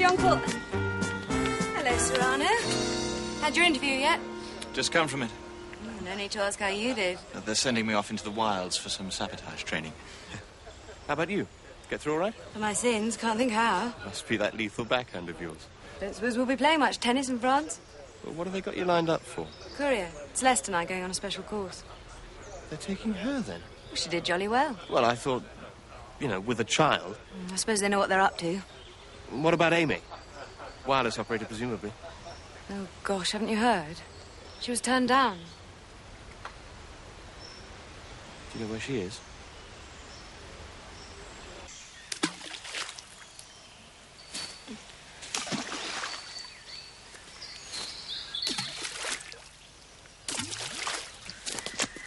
your uncle. Hello, Serrano. Had your interview yet? Just come from it. No need to ask how you did. They're sending me off into the wilds for some sabotage training. How about you? Get through all right? For my sins, can't think how. Must be that lethal backhand of yours. Don't suppose we'll be playing much tennis in France? Well, what have they got you lined up for? Courier. Celeste and I going on a special course. They're taking her, then? Well, she did jolly well. Well, I thought, you know, with a child. I suppose they know what they're up to. What about Amy? Wireless operator, presumably. Oh, gosh, haven't you heard? She was turned down. Do you know where she is?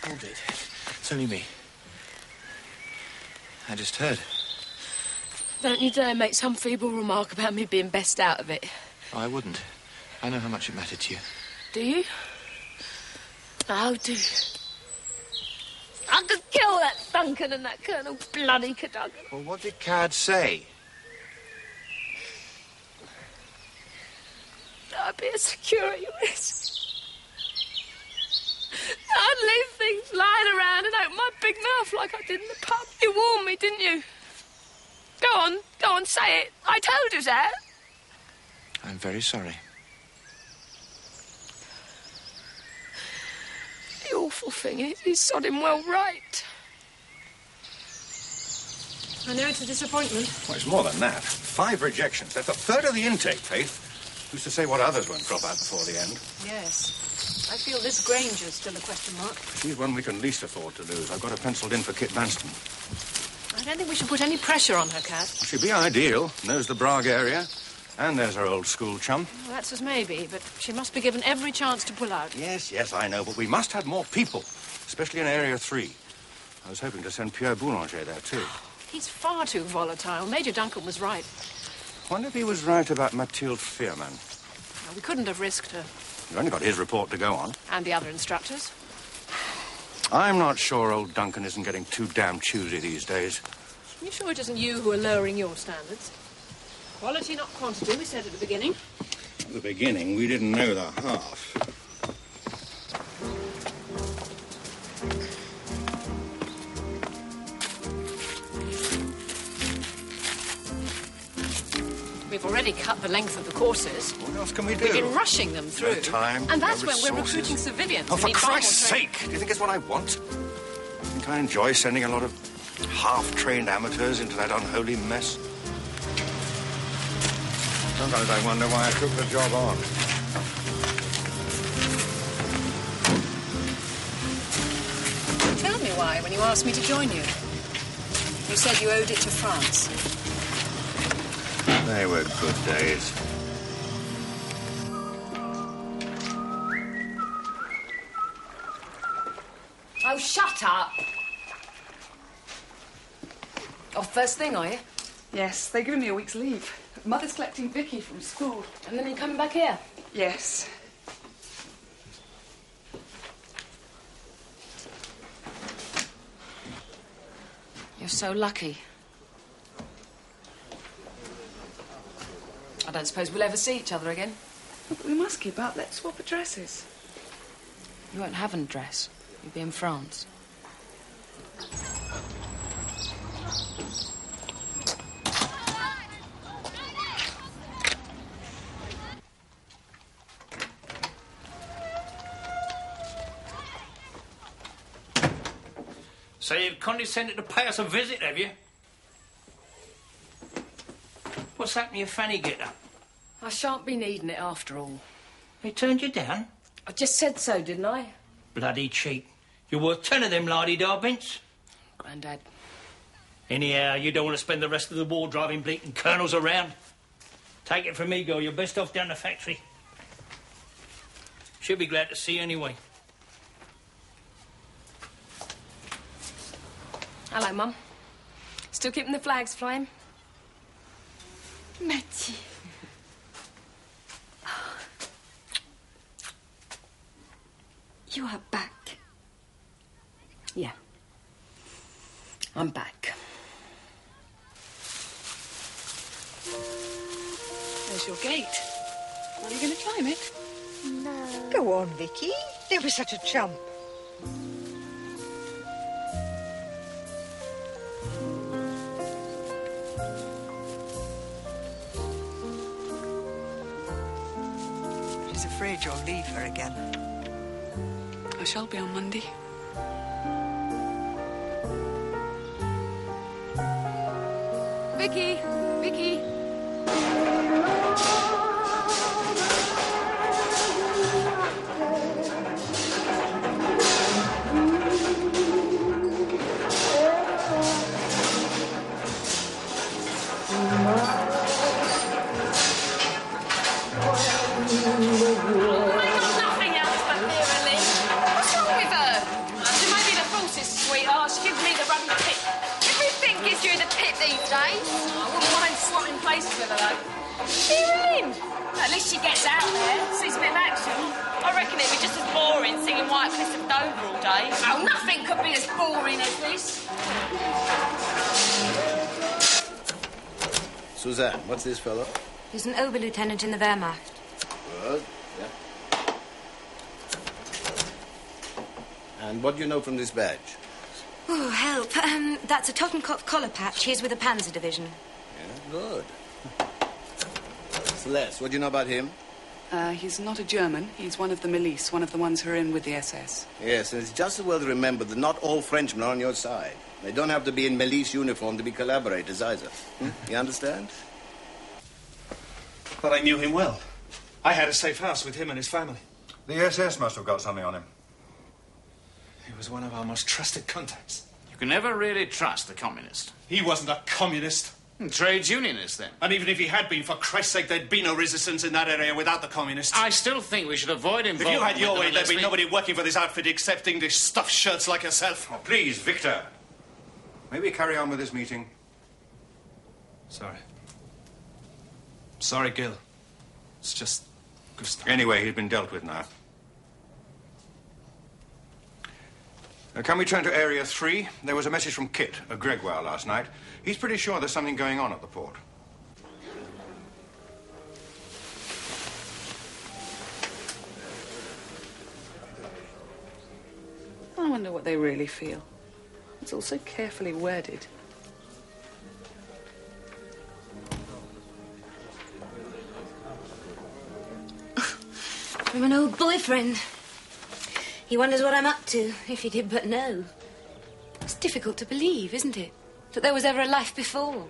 Hold it. It's only me. I just heard. Don't you dare make some feeble remark about me being best out of it. Oh, I wouldn't. I know how much it mattered to you. Do you? Oh, do you? I could kill that Duncan and that Colonel bloody Cadogan. Well, what did Cad say? I'd be a security risk. I'd leave things lying around and open my big mouth like I did in the pub. You warned me, didn't you? Go on, say it. I told you that. I'm very sorry. The awful thing is, he's sod him well right. I know it's a disappointment. Well, it's more than that. 5 rejections. That's a third of the intake, Faith. Who's to say what others won't drop out before the end? Yes. I feel this Granger's still a question mark. She's one we can least afford to lose. I've got her penciled in for Kit Vanston. I don't think we should put any pressure on her, Cat. She'd be ideal. Knows the Prague area. And there's her old school chum. Well, that's as maybe, but she must be given every chance to pull out. Yes, I know, but we must have more people, especially in Area 3. I was hoping to send Pierre Boulanger there, too. He's far too volatile. Major Duncan was right. Wonder if he was right about Mathilde Fearman. Well, we couldn't have risked her. You've only got his report to go on. And the other instructors. I'm not sure old Duncan isn't getting too damn choosy these days. Are you sure it isn't you who are lowering your standards? Quality, not quantity, we said at the beginning. At the beginning, we didn't know the half. We've already cut the length of the courses. What else can we do? We've been rushing them through. No time, and that's no when we're resources. recruiting civilians. Oh, We for need far more Christ's training. sake! Do you think it's what I want? I think I enjoy sending a lot of half-trained amateurs into that unholy mess. Sometimes I wonder why I took the job on. Tell me why, when you asked me to join you. You said you owed it to France. They were good days. Oh, shut up! Oh, first thing, are you? Yes, they're giving me a week's leave. Mother's collecting Vicky from school. And then you're coming back here? Yes. You're so lucky. I don't suppose we'll ever see each other again. But we must keep up. Let's swap addresses. You won't have an address. You'll be in France. So you've condescended to pay us a visit, have you? What's happened to your fanny get-up? I shan't be needing it after all. He turned you down? I just said so, didn't I? Bloody cheat. You're worth 10 of them lardy-darbints. Grandad. Anyhow, you don't want to spend the rest of the war driving bleating colonels around. Take it from me, girl. You're best off down the factory. She'll be glad to see you anyway. Hello, Mum. Still keeping the flags flying? Matty. You are back. Yeah. I'm back. there's your gate. Are you going to climb it? No. Go on, Vicky. Don't be such a chump. She's afraid you'll leave her again. I shall be on Monday. Vicky! Vicky! With her, though. Sheryl! At least she gets out there, sees a bit of action. I reckon it'd be just as boring singing White Cliffs of Dover all day. Oh, nothing could be as boring as this. Suzanne, what's this fellow? He's an Oberlieutenant in the Wehrmacht. Good, yeah. And what do you know from this badge? Oh, help. That's a Totenkopf collar patch. He's with the Panzer Division. Yeah, good. Celeste, what do you know about him? He's not a German. He's one of the milice, one of the ones who are in with the SS. Yes, and it's just as well to remember that not all Frenchmen are on your side. They don't have to be in milice uniform to be collaborators either. You understand? But I knew him well. I had a safe house with him and his family. The SS must have got something on him. He was one of our most trusted contacts. You can never really trust the communist. He wasn't a communist. Trades unionist, then. And even if he had been, for Christ's sake, there'd be no resistance in that area without the communists. I still think we should avoid involvement. If you had your way, there'd be me... nobody working for this outfit except English stuffed shirts like yourself. Oh, please, Victor. May we carry on with this meeting? Sorry. Sorry, Gil. It's just... Gustav. Anyway, he's been dealt with now. Can we turn to Area 3? There was a message from Kit, a Gregoire, last night. He's pretty sure there's something going on at the port. I wonder what they really feel. It's all so carefully worded. From an old boyfriend. He wonders what I'm up to, if he did but know. It's difficult to believe, isn't it? That there was ever a life before.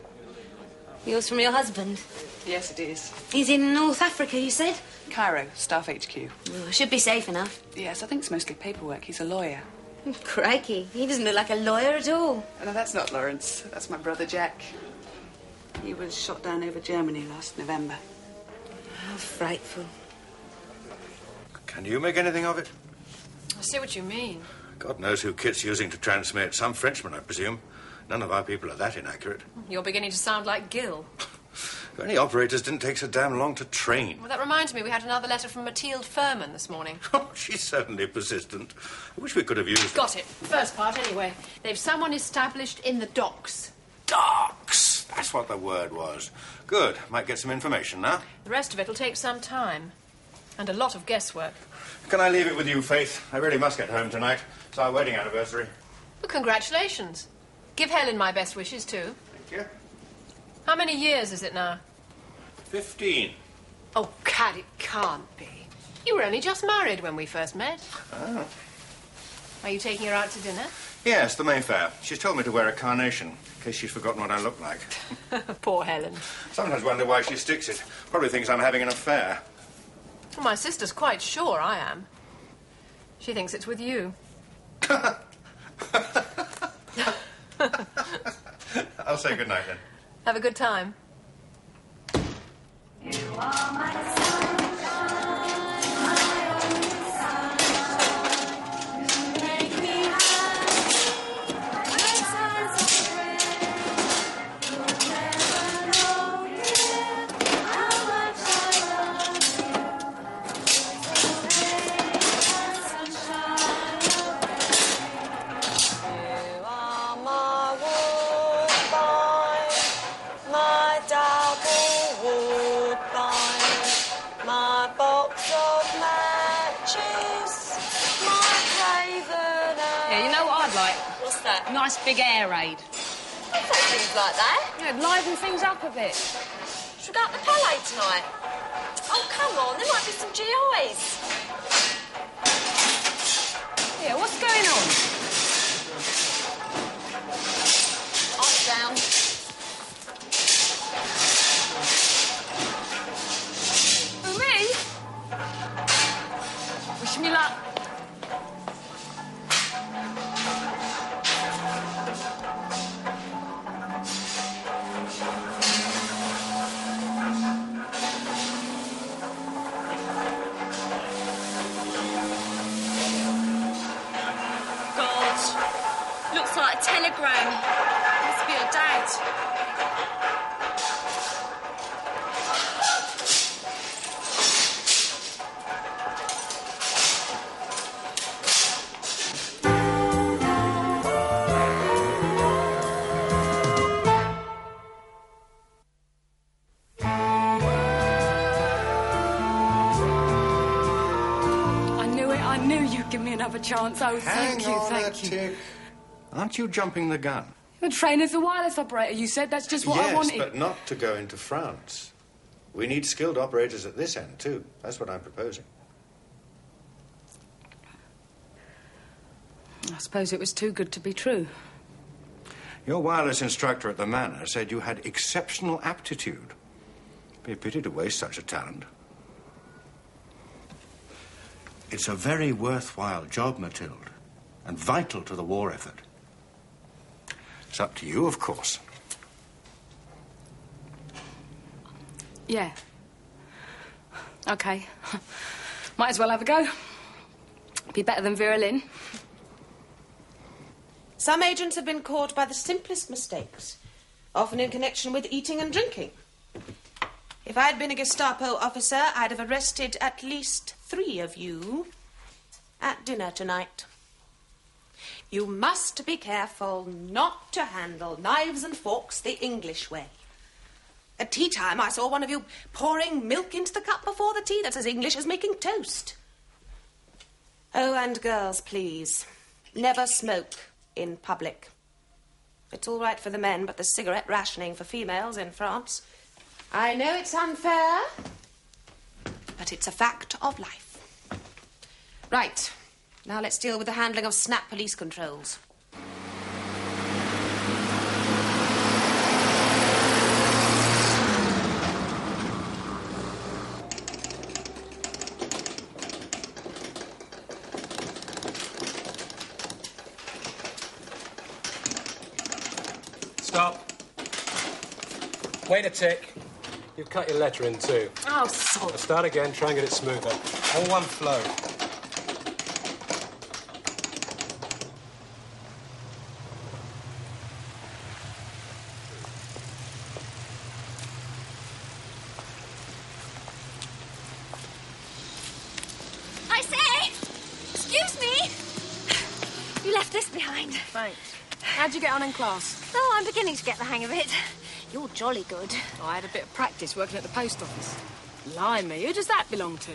Yours from your husband. Yes, it is. He's in North Africa, you said? Cairo, Staff HQ. Oh, should be safe enough. Yes, I think it's mostly paperwork. He's a lawyer. Crikey, he doesn't look like a lawyer at all. Oh, no, that's not Lawrence. That's my brother, Jack. He was shot down over Germany last November. How frightful. Can you make anything of it? I see what you mean. God knows who Kit's using to transmit. Some Frenchman, I presume. None of our people are that inaccurate. You're beginning to sound like Gil. If only operators didn't take so damn long to train. Well, that reminds me, we had another letter from Mathilde Furman this morning. Oh, she's certainly persistent. I wish we could have used... Got it. First part, anyway. They've someone established in the docks. Docks! That's what the word was. Good. Might get some information now. The rest of it'll take some time. And a lot of guesswork. Can I leave it with you, Faith? I really must get home tonight. It's our wedding anniversary. Well, congratulations. Give Helen my best wishes, too. Thank you. How many years is it now? 15. Oh, Cat, it can't be. You were only just married when we first met. Oh. Are you taking her out to dinner? Yes, the Mayfair. She's told me to wear a carnation, in case she's forgotten what I look like. Poor Helen. Sometimes wonder why she sticks it. Probably thinks I'm having an affair. Well, my sister's quite sure I am. She thinks it's with you. I'll say goodnight then. Have a good time. You are my sunshine, my only sunshine. You make me happy. My sighs of rain. You'll never know, dear, how much I love you. So sunshine of rain. You are my woodbine, my double woodbine. Yeah, you know what I'd like? What's that? Nice big air raid. I'd say things like that. Yeah, liven things up a bit. Should we go up the palais tonight? Oh, come on, there might be some GIs. Yeah, what's going on? I'm down. Who, me? Wish me luck. Looks like a telegram. Must be her dad. I knew you'd give me another chance. Oh, thank you, thank you. Tick. Aren't you jumping the gun? The train as a wireless operator, you said. That's just what I wanted. Yes, but not to go into France. We need skilled operators at this end, too. That's what I'm proposing. I suppose it was too good to be true. Your wireless instructor at the Manor said you had exceptional aptitude. Be a pity to waste such a talent. It's a very worthwhile job, Mathilde, and vital to the war effort. It's up to you, of course. Yeah. OK. Might as well have a go. Be better than Vera Lynn. Some agents have been caught by the simplest mistakes, often in connection with eating and drinking. If I'd been a Gestapo officer, I'd have arrested at least 3 of you at dinner tonight. You must be careful not to handle knives and forks the English way. At tea time, I saw one of you pouring milk into the cup before the tea. That's as English as making toast. Oh, and girls, please, never smoke in public. It's all right for the men, but there's cigarette rationing for females in France. I know it's unfair, but it's a fact of life. Right. Now let's deal with the handling of snap police controls. Stop. Wait a tick. You've cut your letter in two. Oh, sorry. Start again, try and get it smoother. All one flow. I say! Excuse me! You left this behind. Thanks. How'd you get on in class? Oh, I'm beginning to get the hang of it. You're jolly good. I had a bit of practice working at the post office. Blimey, who does that belong to?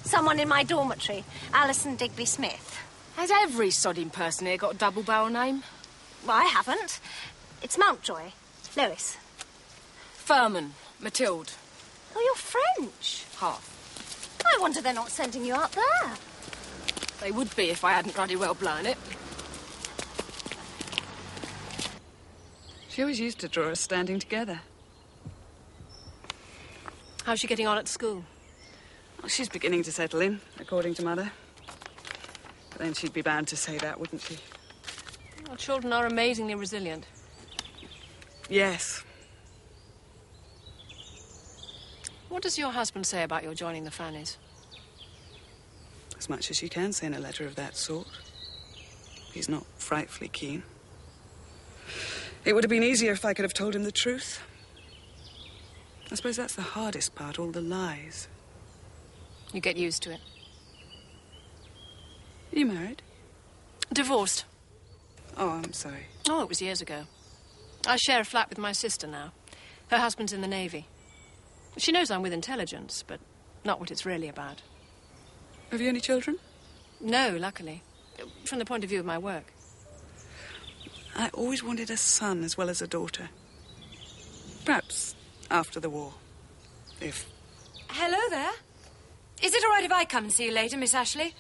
Someone in my dormitory. Alison Digby Smith. Has every sodding person here got a double barrel name? Well, I haven't. It's Mountjoy. Lois. Furman. Mathilde. Oh, you're French. Half. I wonder they're not sending you up there. They would be if I hadn't bloody well blown it. She always used to draw us standing together. How's she getting on at school? Well, she's beginning to settle in, according to Mother. But then she'd be bound to say that, wouldn't she? Well, children are amazingly resilient. Yes. What does your husband say about your joining the Fannies? As much as you can say in a letter of that sort. He's not frightfully keen. It would have been easier if I could have told him the truth. I suppose that's the hardest part, all the lies. You get used to it. Are you married? Divorced. Oh, I'm sorry. Oh, it was years ago. I share a flat with my sister now. Her husband's in the Navy. She knows I'm with intelligence, but not what it's really about. Have you any children? No, luckily. From the point of view of my work. I always wanted a son as well as a daughter. Perhaps after the war, if... Hello there. Is it all right if I come and see you later, Miss Ashley?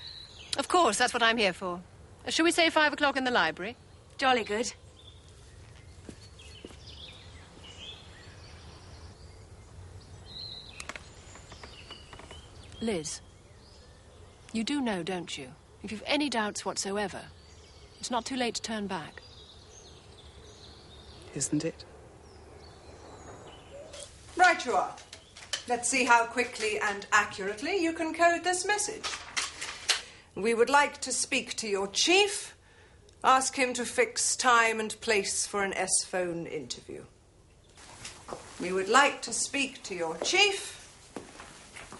Of course, that's what I'm here for. Shall we say 5 o'clock in the library? Jolly good. Liz, you do know, don't you? If you've any doubts whatsoever, it's not too late to turn back. Isn't it? Right you are. Let's see how quickly and accurately you can code this message. We would like to speak to your chief. Ask him to fix time and place for an S-phone interview. We would like to speak to your chief.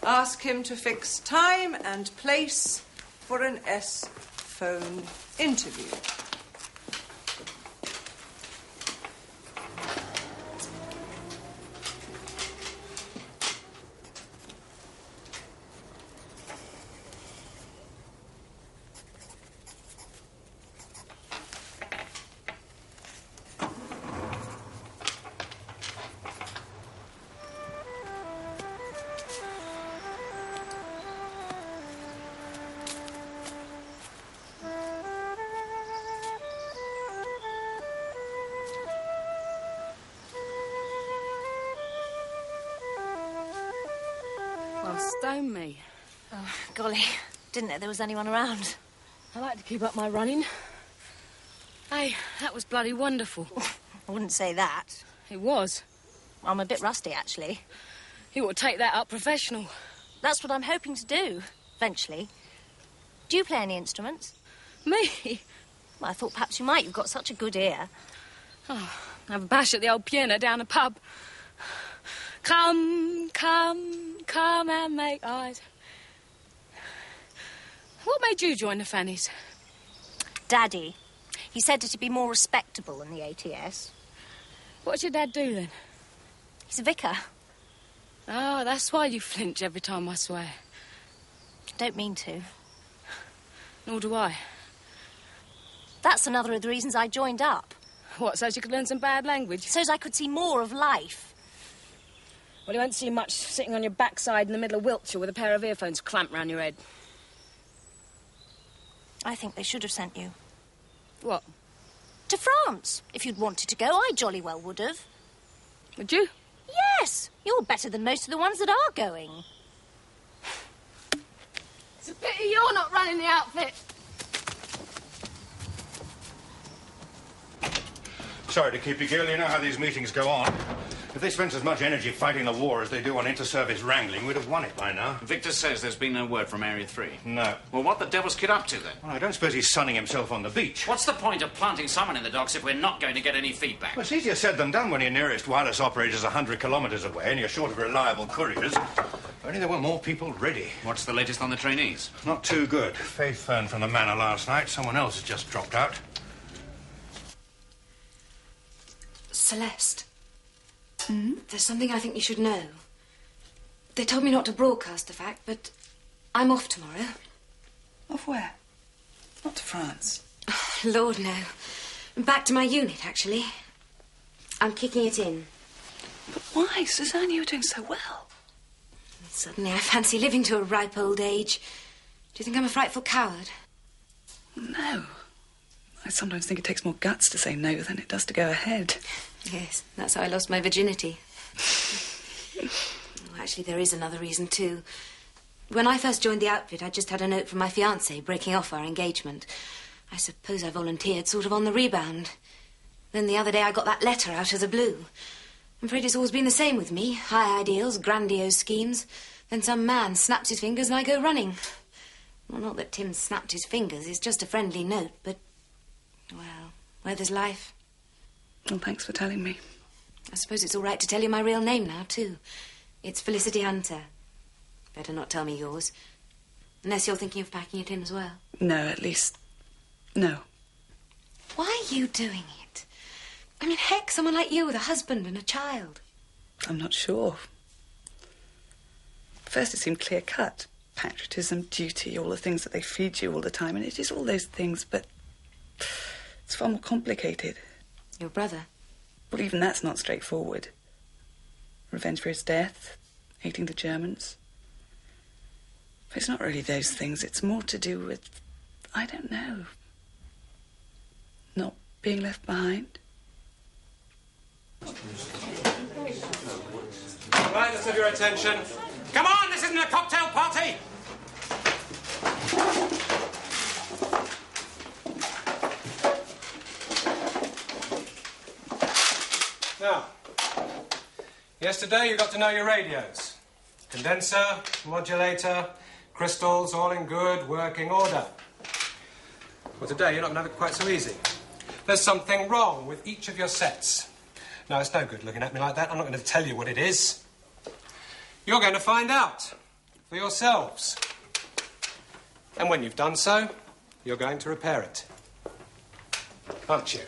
Ask him to fix time and place for an S-phone interview. Well, stone me. Oh, golly. Didn't know there was anyone around. I like to keep up my running. Hey, that was bloody wonderful. I wouldn't say that. It was. I'm a bit rusty, actually. You ought to take that up professional. That's what I'm hoping to do, eventually. Do you play any instruments? Me? Well, I thought perhaps you might. You've got such a good ear. Oh, have a bash at the old piano down the pub. Come, come, come and make eyes. What made you join the Fannies? Daddy. He said it'd be more respectable than the ATS. What's your dad do, then? He's a vicar. Oh, that's why you flinch every time I swear. Don't mean to. Nor do I. That's another of the reasons I joined up. What, so you could learn some bad language? So as I could see more of life. Well, you won't see much sitting on your backside in the middle of Wiltshire with a pair of earphones clamped round your head. I think they should have sent you. What? To France. If you'd wanted to go, I jolly well would have. Would you? Yes. You're better than most of the ones that are going. It's a pity you're not running the outfit. Sorry to keep you, girl. You know how these meetings go on. If they spent as much energy fighting the war as they do on inter-service wrangling, we'd have won it by now. Victor says there's been no word from Area 3. No. Well, what the devil's Kid up to, then? Well, I don't suppose he's sunning himself on the beach. What's the point of planting someone in the docks if we're not going to get any feedback? Well, it's easier said than done when your nearest wireless operator's 100 kilometres away and you're short of reliable couriers. If only there were more people ready. What's the latest on the trainees? Not too good. Faith phoned from the manor last night. Someone else has just dropped out. Celeste. There's something I think you should know. They told me not to broadcast the fact, but I'm off tomorrow. Off where? Not to France. Oh, Lord, no. Back to my unit, actually. I'm kicking it in. But why, Suzanne? You were doing so well. Suddenly I fancy living to a ripe old age. Do you think I'm a frightful coward? No. I sometimes think it takes more guts to say no than it does to go ahead. Yes, that's how I lost my virginity. Well, actually, there is another reason, too. When I first joined the outfit, I just had a note from my fiancé breaking off our engagement. I suppose I volunteered sort of on the rebound. Then the other day I got that letter out of the blue. I'm afraid it's always been the same with me. High ideals, grandiose schemes. Then some man snaps his fingers and I go running. Well, not that Tim snapped his fingers. It's just a friendly note, but... well, where there's life... Well, thanks for telling me. I suppose it's all right to tell you my real name now, too. It's Felicity Hunter. Better not tell me yours. Unless you're thinking of packing it in as well. No, at least... no. Why are you doing it? I mean, heck, someone like you with a husband and a child. I'm not sure. At first it seemed clear-cut. patriotism, duty, all the things that they feed you all the time, and it is all those things, but it's far more complicated. Your brother? Well, even that's not straightforward. Revenge for his death, hating the Germans. But it's not really those things. It's more to do with, I don't know, not being left behind. All right, let's have your attention. Come on, this isn't a cocktail party! Now, yesterday you got to know your radios. Condenser, modulator, crystals, all in good working order. Well, today you're not going to have it quite so easy. There's something wrong with each of your sets. Now, it's no good looking at me like that. I'm not going to tell you what it is. You're going to find out for yourselves. And when you've done so, you're going to repair it. Aren't you?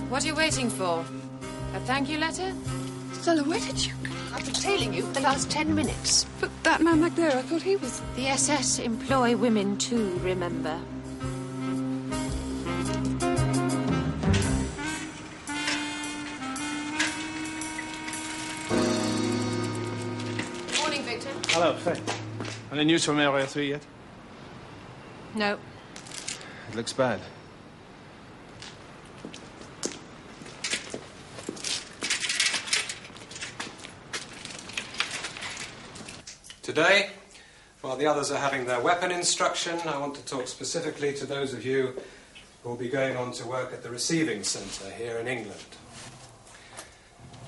What are you waiting for? A thank you letter? Stella, where did you... I've been tailing you for the last 10 minutes. But that man back there, I thought he was... The SS employ women too, remember? Morning, Victor. Hello, Faye. Any news from Area 3 yet? No. It looks bad. Today, while the others are having their weapon instruction, I want to talk specifically to those of you who will be going on to work at the receiving centre here in England.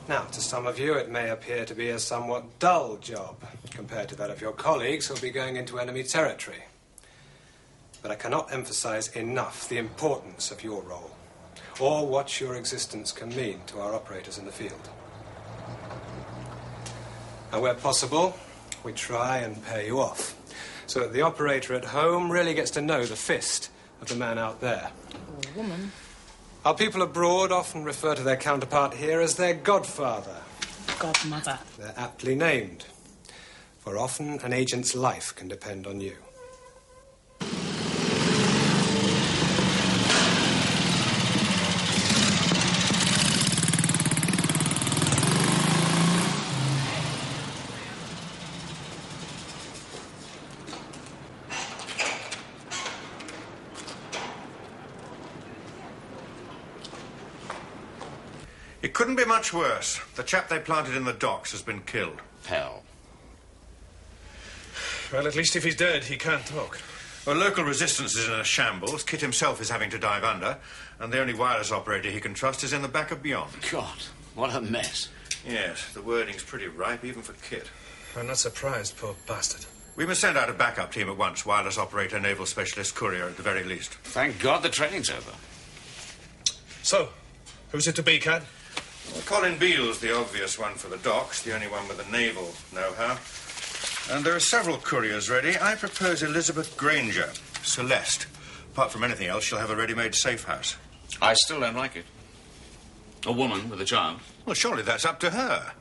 Now, to some of you, it may appear to be a somewhat dull job compared to that of your colleagues who will be going into enemy territory. But I cannot emphasise enough the importance of your role, or what your existence can mean to our operators in the field. And where possible, we try and pay you off, so that the operator at home really gets to know the fist of the man out there. Or woman. Our people abroad often refer to their counterpart here as their godfather. Godmother. They're aptly named, for often an agent's life can depend on you. It couldn't be much worse. The chap they planted in the docks has been killed. Hell. Well, at least if he's dead, he can't talk. Well, local resistance is in a shambles. Kit himself is having to dive under, and the only wireless operator he can trust is in the back of Beyond. God, what a mess. Yes, the wording's pretty ripe, even for Kit. I'm not surprised, poor bastard. We must send out a backup team at once. Wireless operator, naval specialist, courier at the very least. Thank God the training's over. So, who's it to be, Cad? Well, Colin Beale's the obvious one for the docks, the only one with the naval know-how. And there are several couriers ready. I propose Elizabeth Granger, Celeste. Apart from anything else, she'll have a ready-made safe house. I still don't like it. A woman with a child. Well, surely that's up to her.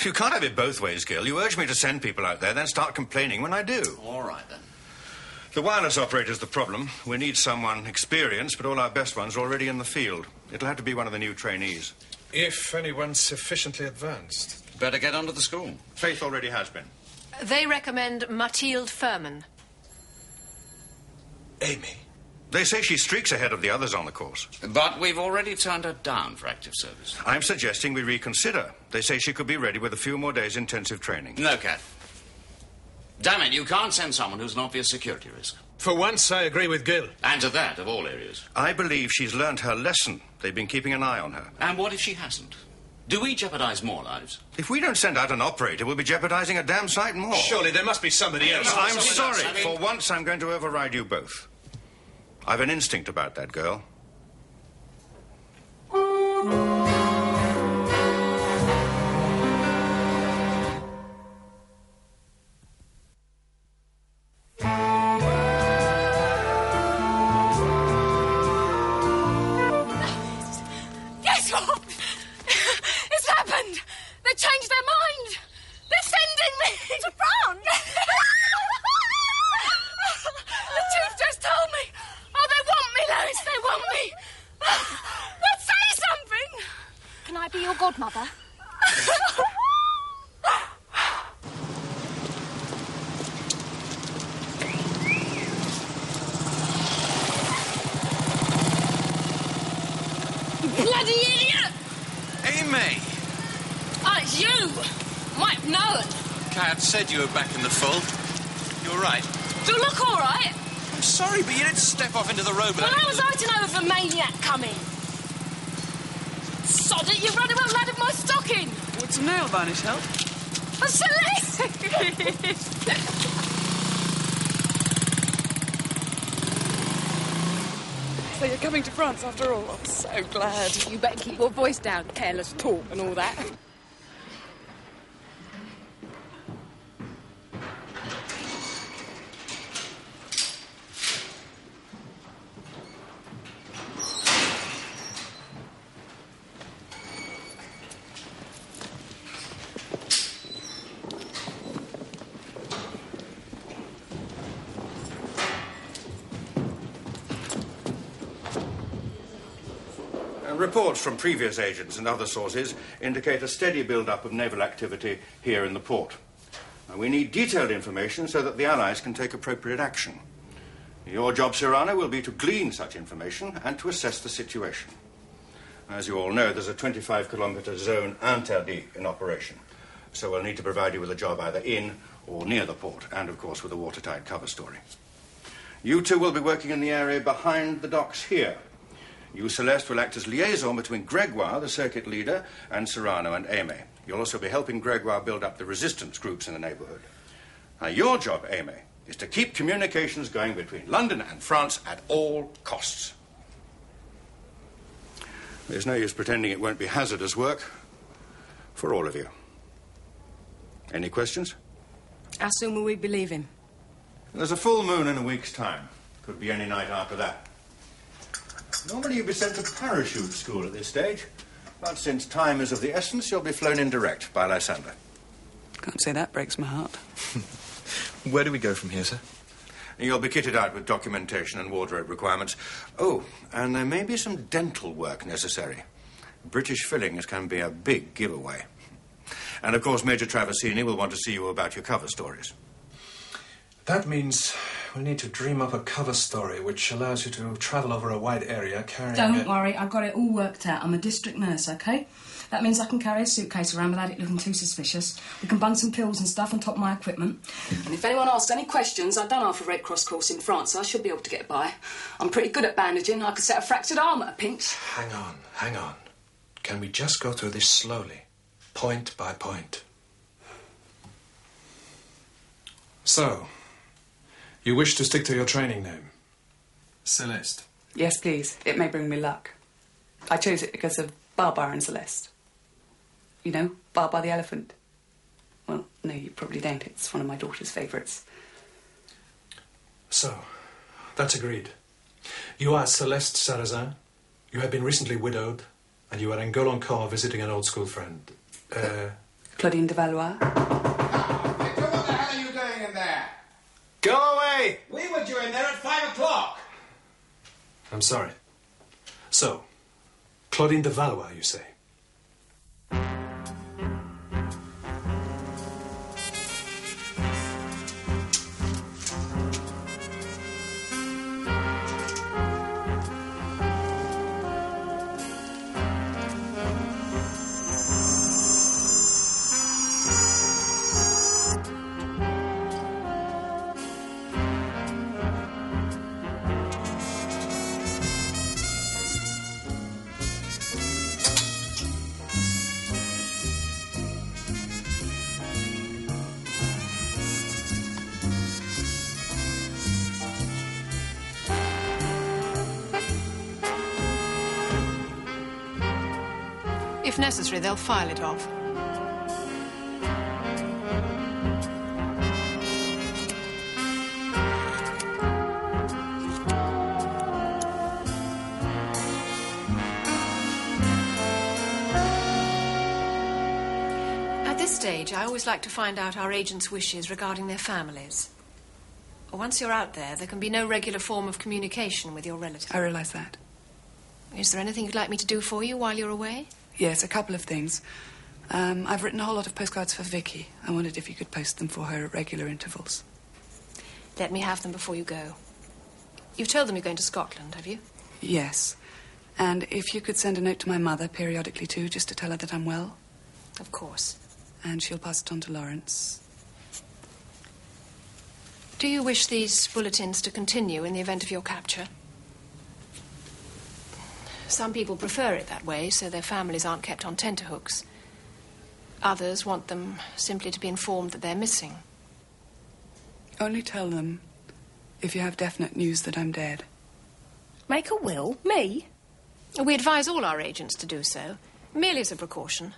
You can't have it both ways, Gil. You urge me to send people out there, then start complaining when I do. All right, then. The wireless operator's the problem. We need someone experienced, but all our best ones are already in the field. It'll have to be one of the new trainees. If anyone's sufficiently advanced. Better get onto the school. Faith already has been. They recommend Mathilde Furman. Amy? They say she streaks ahead of the others on the course. But we've already turned her down for active service. I'm suggesting we reconsider. They say she could be ready with a few more days' intensive training. No, Cat. Damn it, you can't send someone who's an obvious security risk. For once, I agree with Gil. And to that, of all areas. I believe she's learned her lesson. They've been keeping an eye on her. And what if she hasn't? Do we jeopardize more lives? If we don't send out an operator, we'll be jeopardizing a damn sight more. Surely there must be somebody else. I'm sorry. For once, I'm going to override you both. I've an instinct about that girl. Guess what? It's happened. They changed their mind. They're sending me to France. The chief just told me. Oh, they want me, Lois. They want me. Let's say something. Can I be your godmother? Bloody idiot! Amy! Oh, it's you. Might have known. Cat said you were back in the fold. You're right. Do you look all right? I'm sorry, but you didn't step off into the road Well, without... how was I to know of a maniac coming? Sod it, you've run about lad of my stocking. Would some nail varnish help? A Celeste! So you're coming to France after all? I'm so glad. You better keep your voice down, careless talk and all that. Reports from previous agents and other sources indicate a steady build-up of naval activity here in the port. We need detailed information so that the Allies can take appropriate action. Your job, Cyrano, will be to glean such information and to assess the situation. As you all know, there's a 25-kilometre zone interdit in operation, so we'll need to provide you with a job either in or near the port, and, of course, with a watertight cover story. You two will be working in the area behind the docks here. You, Celeste, will act as liaison between Gregoire, the circuit leader, and Cyrano and Amy. You'll also be helping Gregoire build up the resistance groups in the neighbourhood. Now, your job, Amy, is to keep communications going between London and France at all costs. There's no use pretending it won't be hazardous work for all of you. Any questions? How soon will we be leaving? There's a full moon in a week's time. Could be any night after that. Normally you'd be sent to parachute school at this stage, but since time is of the essence, you'll be flown in direct by Lysander. Can't say that breaks my heart. Where do we go from here, sir? You'll be kitted out with documentation and wardrobe requirements. Oh, and there may be some dental work necessary. British fillings can be a big giveaway. And, of course, Major Traversini will want to see you about your cover stories. That means we need to dream up a cover story which allows you to travel over a wide area carrying... Don't worry, I've got it all worked out. I'm a district nurse, OK? That means I can carry a suitcase around without it looking too suspicious. We can bung some pills and stuff on top of my equipment. And if anyone asks any questions, I've done half a Red Cross course in France, so I should be able to get by. I'm pretty good at bandaging. I could set a fractured arm at a pinch. Hang on. Can we just go through this slowly, point by point? So, you wish to stick to your training name? Celeste. Yes, please. It may bring me luck. I chose it because of Barbar and Celeste. You know, Barbar the elephant. Well, no, you probably don't. It's one of my daughter's favourites. So, that's agreed. You are Celeste Sarrazin. You have been recently widowed, and you are in Golancourt visiting an old school friend. Claudine de Valois. What the hell are you doing in there? Go away! We were due in I'm sorry. So, Claudine de Valois, you say? If necessary, they'll file it off. At this stage, I always like to find out our agents' wishes regarding their families. Once you're out there, there can be no regular form of communication with your relatives. I realise that. Is there anything you'd like me to do for you while you're away? Yes, a couple of things. I've written a whole lot of postcards for Vicky. I wondered if you could post them for her at regular intervals. Let me have them before you go. You've told them you're going to Scotland, have you? Yes. And if you could send a note to my mother periodically too, just to tell her that I'm well. Of course. And she'll pass it on to Lawrence. Do you wish these bulletins to continue in the event of your capture? Some people prefer it that way, so their families aren't kept on tenterhooks. Others want them simply to be informed that they're missing. Only tell them if you have definite news that I'm dead. Make a will? Me? We advise all our agents to do so, merely as a precaution.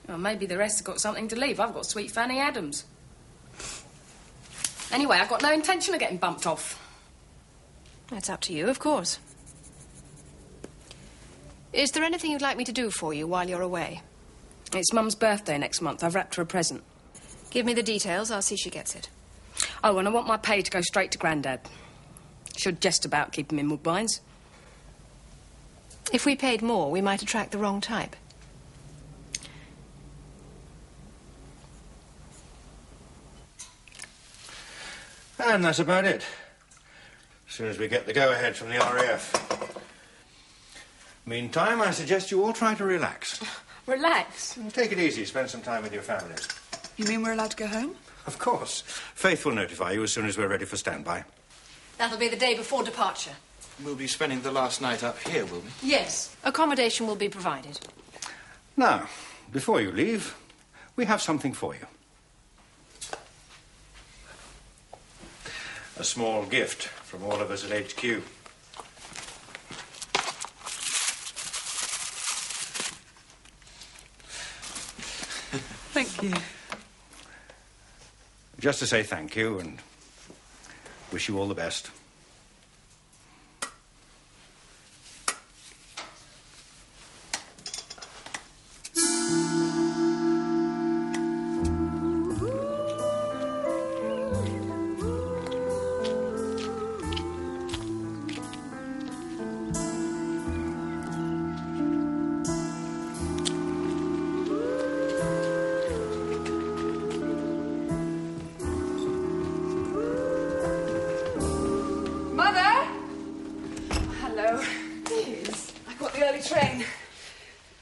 Well, maybe the rest have got something to leave. I've got sweet Fanny Adams. Anyway, I've got no intention of getting bumped off. That's up to you, of course. Is there anything you'd like me to do for you while you're away? It's Mum's birthday next month. I've wrapped her a present. Give me the details. I'll see she gets it. Oh, and I want my pay to go straight to Grandad. Should just about keep him in Woodbines. If we paid more, we might attract the wrong type. And that's about it. As soon as we get the go-ahead from the RAF. Meantime, I suggest you all try to relax. Relax? Take it easy. Spend some time with your families. You mean we're allowed to go home? Of course. Faith will notify you as soon as we're ready for standby. That'll be the day before departure. We'll be spending the last night up here, will we? Yes. Accommodation will be provided. Now, before you leave, we have something for you. A small gift from all of us at HQ. Thank you. Just to say thank you and wish you all the best.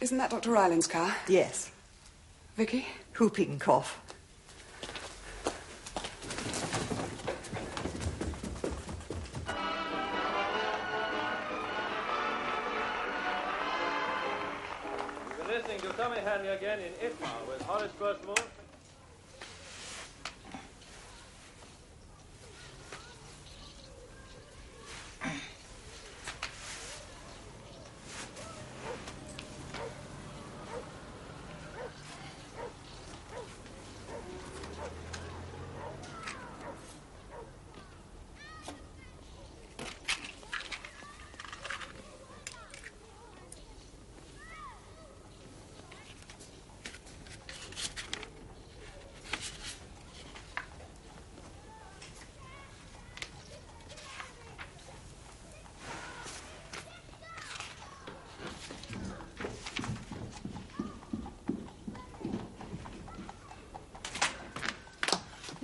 Isn't that Dr. Ryland's car? Yes. Vicky? Whooping cough. You've been listening to Tommy Hanley again in Itmar with Horace Percival.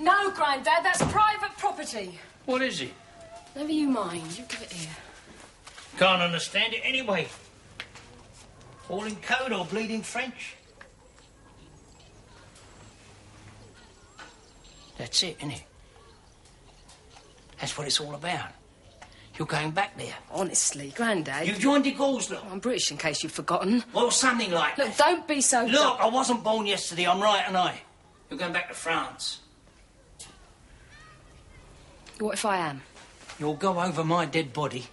No, Grandad, that's private property. What is it? Never you mind. You give it here. Can't understand it anyway. All in code or bleeding French. That's it, isn't it? That's what it's all about. You're going back there. Honestly, Grandad. You've joined the Gauls, look. I'm British, in case you've forgotten. Well, something like Look, that. don't be so... Look, I wasn't born yesterday. I'm right, and I. You're going back to France. What if I am? You'll go over my dead body.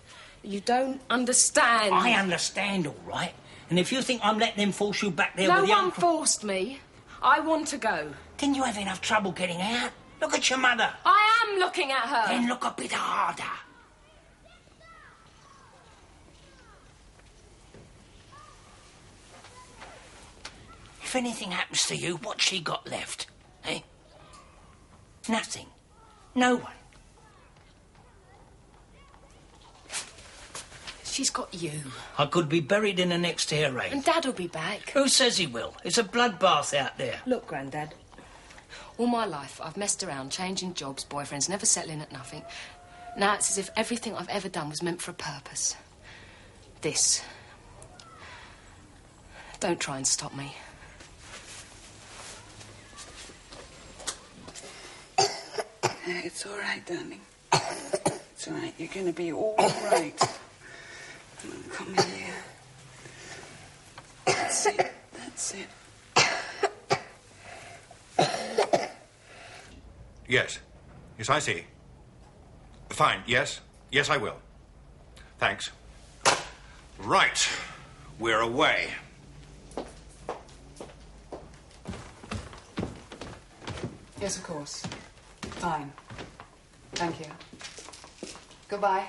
You don't understand. I understand, all right. And if you think I'm letting them force you back there No with the one uncle... forced me. I want to go. Didn't you have enough trouble getting out? Look at your mother. I am looking at her. Then look a bit harder. If anything happens to you, what's she got left? Eh? Nothing. No one. She's got you. I could be buried in the next air raid. And Dad'll be back. Who says he will? It's a bloodbath out there. Look, Grandad. All my life, I've messed around, changing jobs, boyfriends, never settling at nothing. Now it's as if everything I've ever done was meant for a purpose. This. Don't try and stop me. It's all right, darling. It's all right. You're going to be all right. Come in here. That's it. That's it. Yes. Yes, I see. Fine. Yes. Yes, I will. Thanks. Right. We're away. Yes, of course. Fine. Thank you. Goodbye.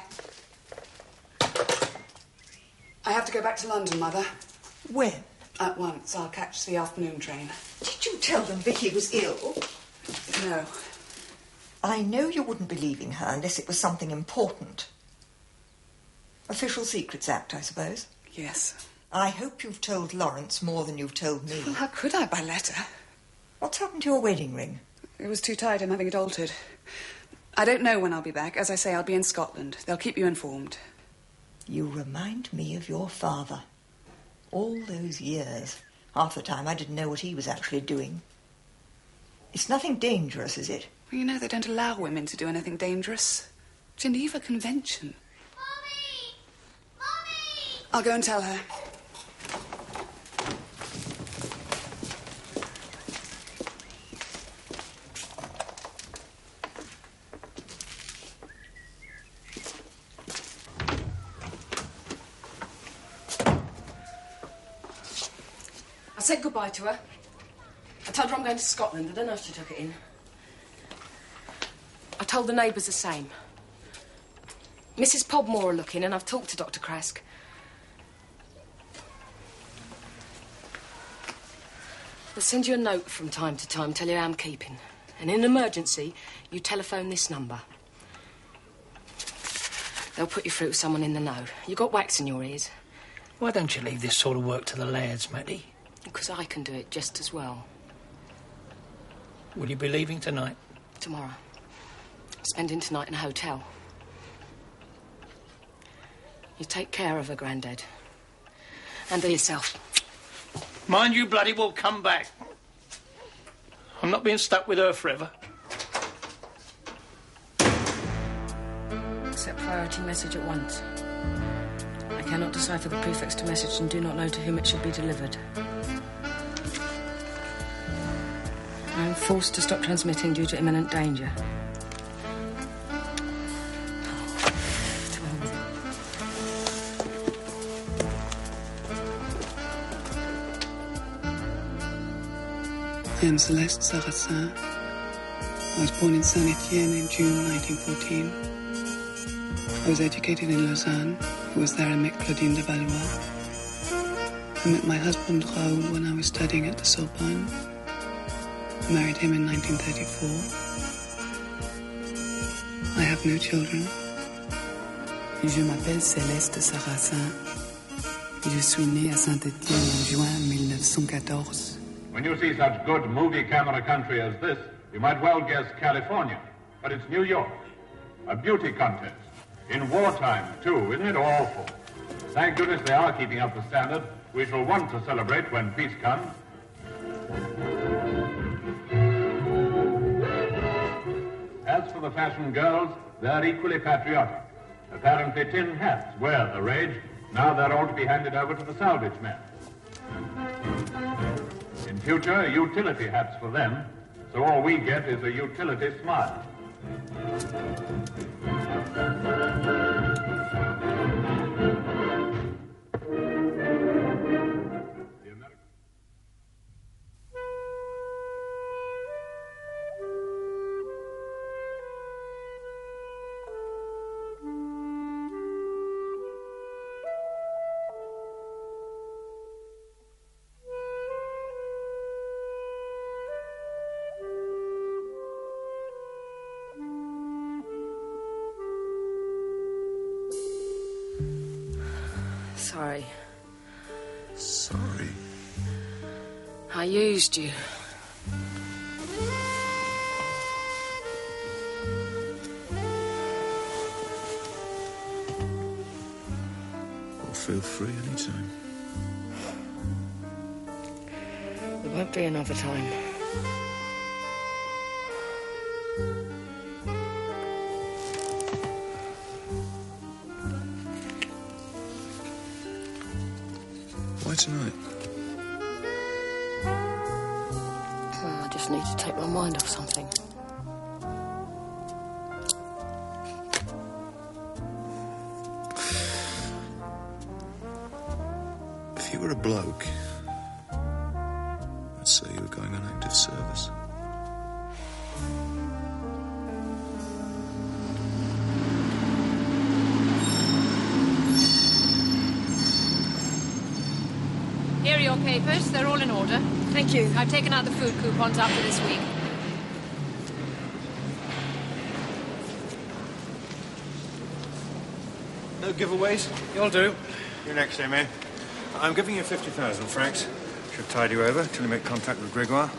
I have to go back to London, Mother. When? At once. I'll catch the afternoon train. Did you tell them Vicky was ill? No. I know you wouldn't be leaving her unless it was something important. Official Secrets Act, I suppose? Yes. I hope you've told Lawrence more than you've told me. Well, how could I by letter? What's happened to your wedding ring? It was too tight. I'm having it altered. I don't know when I'll be back. As I say, I'll be in Scotland. They'll keep you informed. You remind me of your father. All those years. Half the time I didn't know what he was actually doing. It's nothing dangerous, is it? Well, you know they don't allow women to do anything dangerous. Geneva Convention. Mommy! Mommy! I'll go and tell her. I said goodbye to her. I told her I'm going to Scotland. I don't know if she took it in. I told the neighbours the same. Mrs. Podmore are looking, and I've talked to Dr. Crask. They'll send you a note from time to time, tell you how I'm keeping. And in an emergency, you telephone this number. They'll put you through to someone in the know. You got wax in your ears. Why don't you leave this sort of work to the lads, Matty? Because I can do it just as well. Will you be leaving tonight? Tomorrow. Spending tonight in a hotel. You take care of her, Grandad. And of yourself. Mind you bloody well come back. I'm not being stuck with her forever. Accept priority message at once. I cannot decipher the prefix to message and do not know to whom it should be delivered. I am forced to stop transmitting due to imminent danger. I am Celeste Sarrazin. I was born in Saint-Étienne in June 1914. I was educated in Lausanne. I was there I met Claudine de Valois. I met my husband Raoul when I was studying at the Sorbonne. I married him in 1934. I have no children. Je m'appelle Céleste Sarrazin. Je suis née à Saint-Étienne en juin 1914. When you see such good movie camera country as this, You might well guess California, but it's New York. A beauty contest. In wartime, too. Isn't it awful? Thank goodness they are keeping up the standard. We shall want to celebrate when peace comes. As for the fashion girls, they're equally patriotic. Apparently tin hats were the rage. Now they're all to be handed over to the salvage men. In future, utility hats for them, so all we get is a utility smile. Sorry. Sorry? I used you. Well, feel free anytime. There won't be another time. Why tonight? Well, I just need to take my mind off something. If you were a bloke, I'd say you were going on active service. Here are your papers. They're all in order. Thank you. I've taken out the food coupons after this week. No giveaways? You'll do. You next, Amy. I'm giving you 50,000 francs. Should tide you over till you make contact with Gregoire.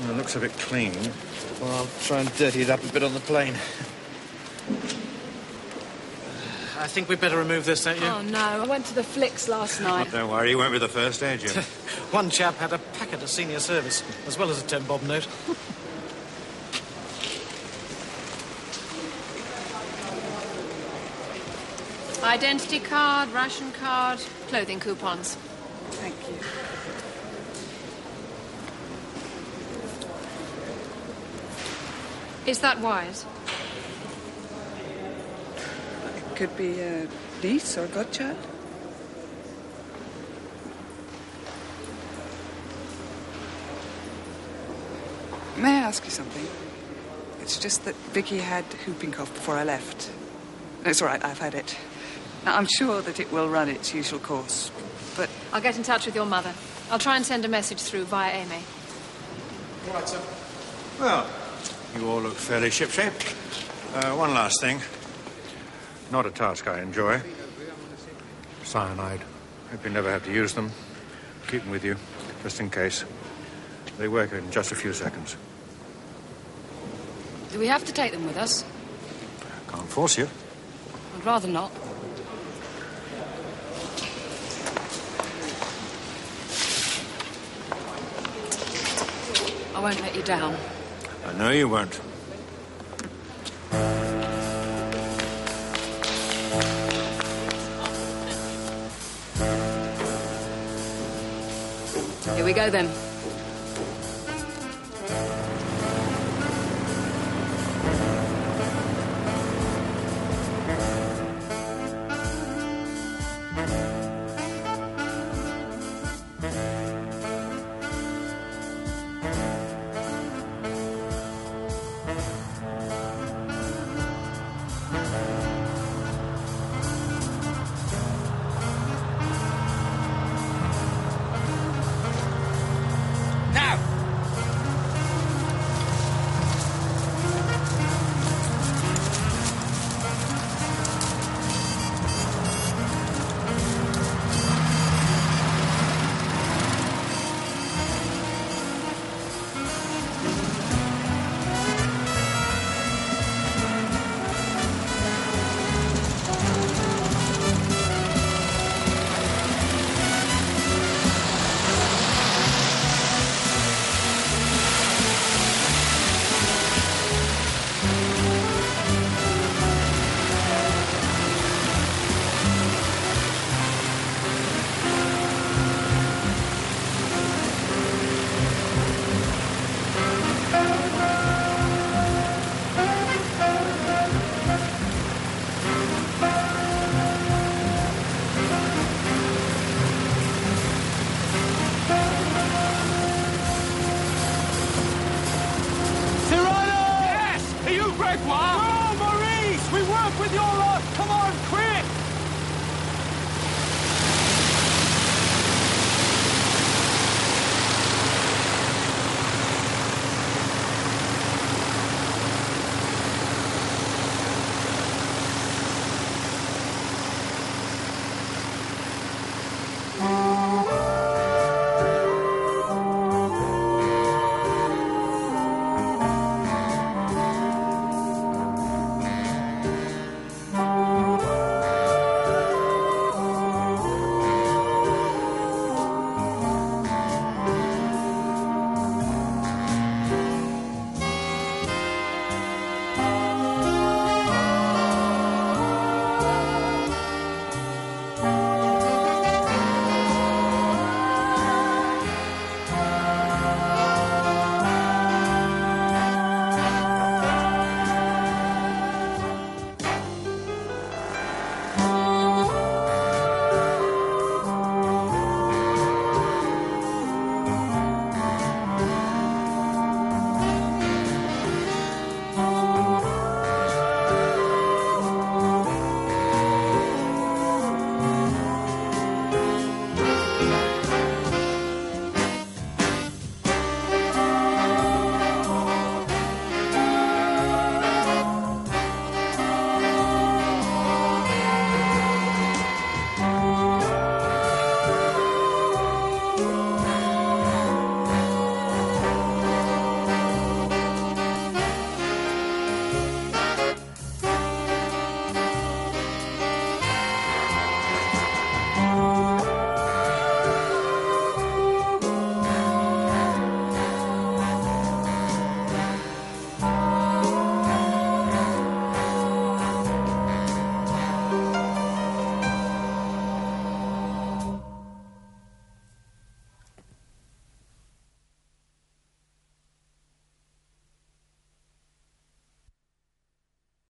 It looks a bit clean. Well, I'll try and dirty it up a bit on the plane. I think we'd better remove this, don't you? Oh, no. I went to the flicks last night. Don't worry, you won't be the first, eh, Jim? One chap had a packet of senior service, as well as a 10-bob note. Identity card, ration card, clothing coupons. Thank you. Is that wise? It could be a niece or godchild. May I ask you something? It's just that Vicky had whooping cough before I left. No, it's all right, I've had it. Now, I'm sure that it will run its usual course, but... I'll get in touch with your mother. I'll try and send a message through via Amy. All right, sir. Well, you all look fairly shipshape. One last thing. Not a task I enjoy. Cyanide. Hope you never have to use them. Keep them with you, just in case. They work in just a few seconds. Do we have to take them with us? Can't force you. I'd rather not. I won't let you down. I know you won't. Here we go, then.